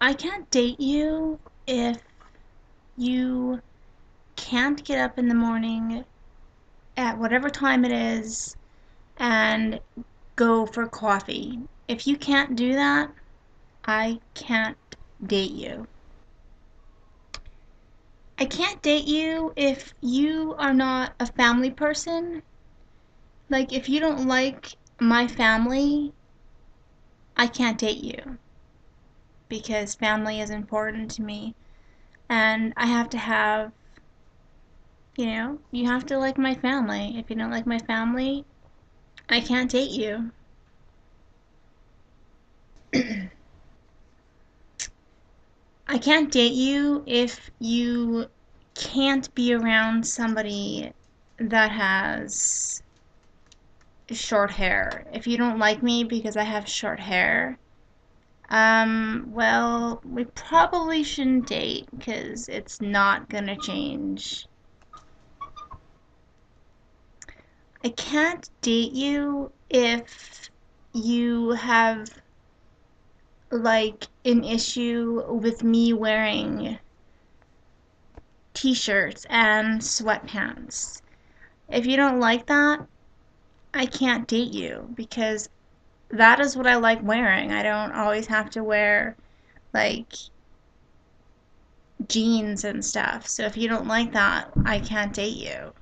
I can't date you if you can't get up in the morning at whatever time it is and go for coffee. If you can't do that, I can't date you. I can't date you if you are not a family person. Like, if you don't like my family, I can't date you because family is important to me. And I have to have, you have to like my family. If you don't like my family, I can't date you. I can't date you if you can't be around somebody that has short hair. If you don't like me because I have short hair, well, we probably shouldn't date because it's not gonna change. I can't date you if you have like an issue with me wearing t-shirts and sweatpants. If you don't like that, I can't date you because that is what I like wearing. I don't always have to wear like jeans and stuff. So if you don't like that, I can't date you.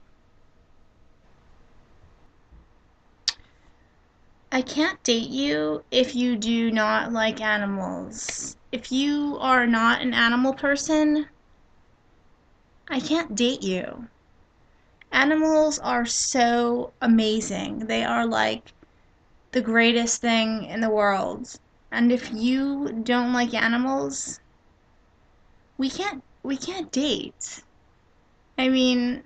I can't date you if you do not like animals. If you are not an animal person, I can't date you. Animals are so amazing. They are like the greatest thing in the world. And if you don't like animals, we can't date. I mean,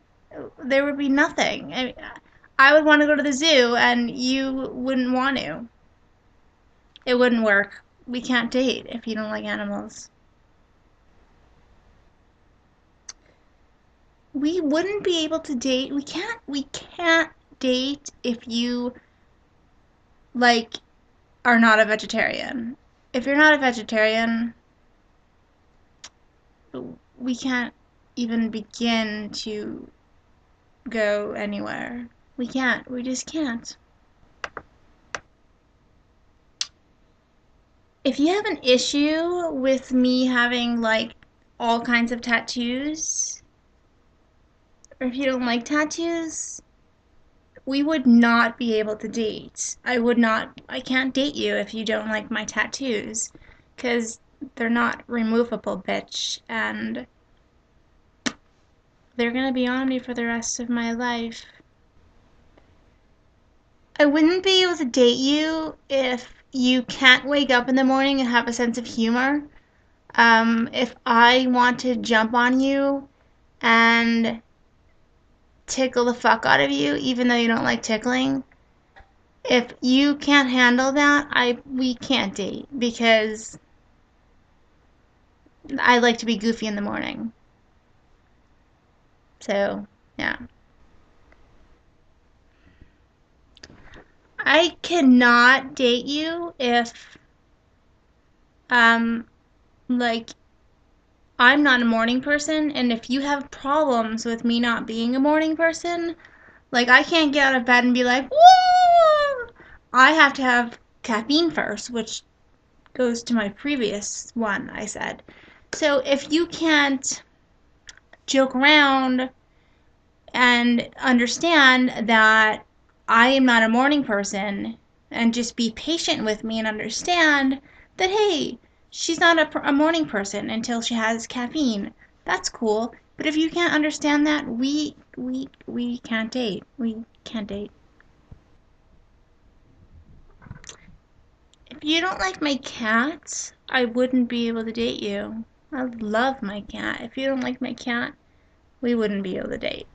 there would be nothing. I would want to go to the zoo and you wouldn't want to. It wouldn't work. We can't date if you don't like animals. We wouldn't be able to date. We can't date if you like are not a vegetarian. If you're not a vegetarian, we can't even begin to go anywhere. We can't. We just can't. If you have an issue with me having like all kinds of tattoos, or if you don't like tattoos, we would not be able to date. I can't date you if you don't like my tattoos, because they're not removable, bitch, and they're gonna be on me for the rest of my life. I wouldn't be able to date you if you can't wake up in the morning and have a sense of humor. If I want to jump on you and tickle the fuck out of you, even though you don't like tickling, if you can't handle that, we can't date because I like to be goofy in the morning. So, yeah. I cannot date you if um like I'm not a morning person, and if you have problems with me not being a morning person, like I can't get out of bed and be like, "Woo!" I have to have caffeine first, which goes to my previous one I said. So if you can't joke around and understand that I am not a morning person and just be patient with me and understand that, hey, she's not a morning person until she has caffeine. That's cool. But if you can't understand that, we can't date. We can't date. If you don't like my cat, I wouldn't be able to date you. I love my cat. If you don't like my cat, we wouldn't be able to date.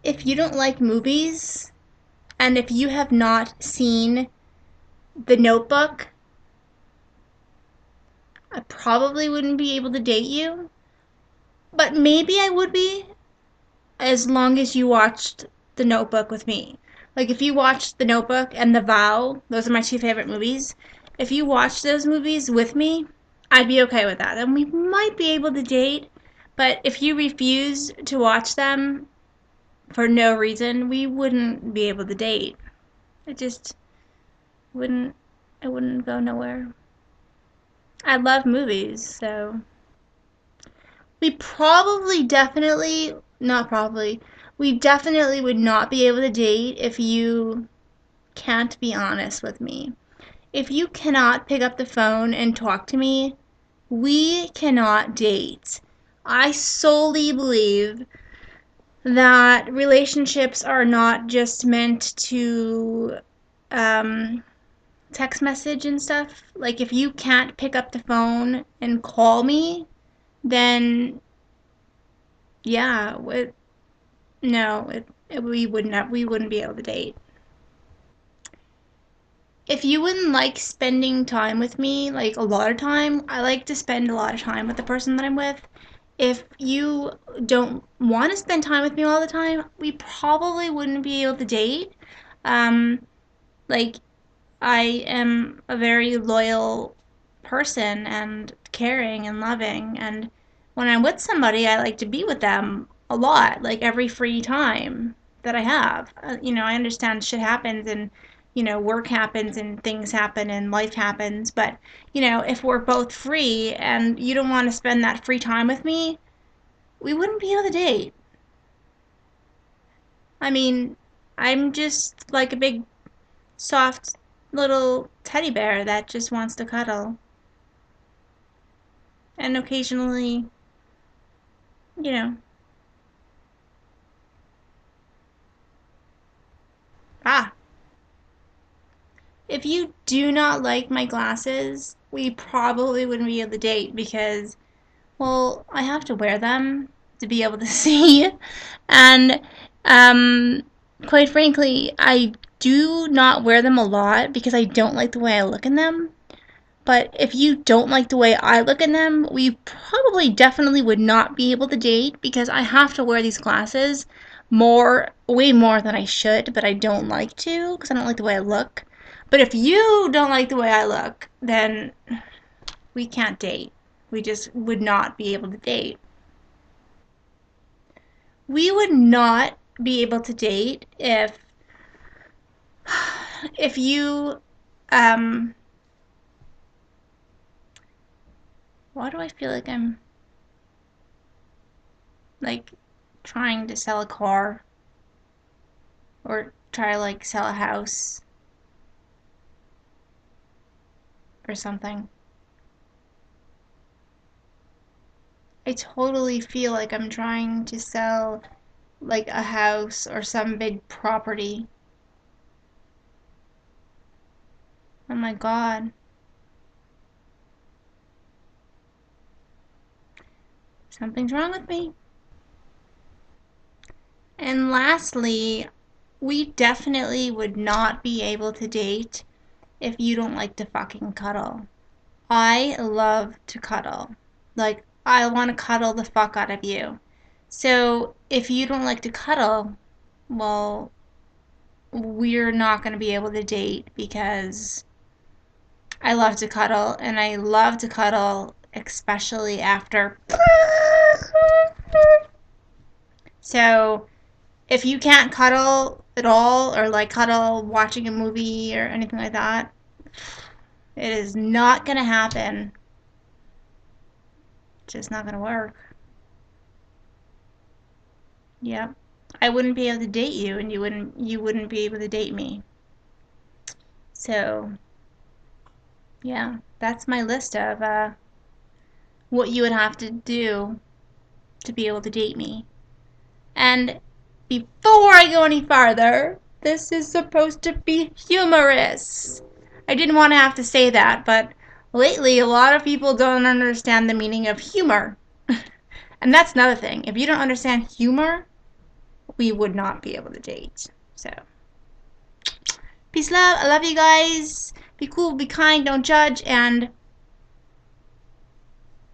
If you don't like movies, and if you have not seen The Notebook, I probably wouldn't be able to date you. But maybe I would be as long as you watched The Notebook with me. Like if you watched The Notebook and The Vow, those are my two favorite movies. if you watch those movies with me, I'd be okay with that. And we might be able to date, but if you refuse to watch them for no reason, we wouldn't be able to date. It just wouldn't it wouldn't go nowhere. I love movies, so we probably definitely not probably we definitely would not be able to date if you can't be honest with me. If you cannot pick up the phone and talk to me, we cannot date. I solely believe that relationships are not just meant to um, text message and stuff. Like, if you can't pick up the phone and call me, then yeah, no, we wouldn't be able to date. If you wouldn't like spending time with me, like a lot of time, I like to spend a lot of time with the person that I'm with. If you don't want to spend time with me all the time, we probably wouldn't be able to date. Um, like, I am a very loyal person and caring and loving, and when I'm with somebody, I like to be with them a lot, like every free time that I have. I understand shit happens and work happens and things happen and life happens, but if we're both free and you don't want to spend that free time with me, we wouldn't be able to date. I mean, I'm just like a big soft little teddy bear that just wants to cuddle. And occasionally, you know, ah, if you do not like my glasses, we probably wouldn't be able to date because, well, I have to wear them to be able to see. And, um, quite frankly, I do not wear them a lot because I don't like the way I look in them. But if you don't like the way I look in them, we probably definitely would not be able to date because I have to wear these glasses way more than I should, but I don't like to because I don't like the way I look. But if you don't like the way I look, then we can't date. We just would not be able to date. We would not be able to date if you um why do I feel like I'm like trying to sell a car or try to like sell a house or something. I totally feel like I'm trying to sell like a house or some big property. Oh my God. Something's wrong with me. And lastly, we definitely would not be able to date if you don't like to fucking cuddle. I love to cuddle. Like, I want to cuddle the fuck out of you. So, if you don't like to cuddle, well, we're not going to be able to date because I love to cuddle and I love to cuddle especially after. So, if you can't cuddle at all or like cuddle watching a movie or anything like that, it is not going to happen. It's just not going to work. Yep. I wouldn't be able to date you and you wouldn't be able to date me. So, yeah, that's my list of what you would have to do to be able to date me. And before I go any farther, this is supposed to be humorous. I didn't want to have to say that, but lately a lot of people don't understand the meaning of humor. And that's another thing. If you don't understand humor, we would not be able to date. So, peace, love. I love you guys. Be cool, be kind, don't judge, and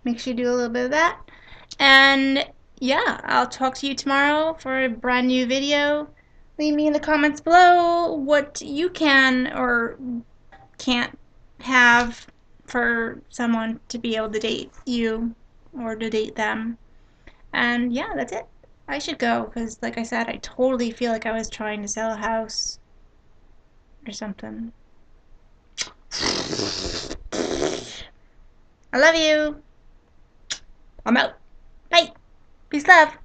make sure you do a little bit of that. And yeah, I'll talk to you tomorrow for a brand new video. Leave me in the comments below what you can or can't have for someone to be able to date you or to date them. And yeah, that's it. I should go because, like I said, I totally feel like I was trying to sell a house or something. I love you. I'm out. Bye. Peace, love.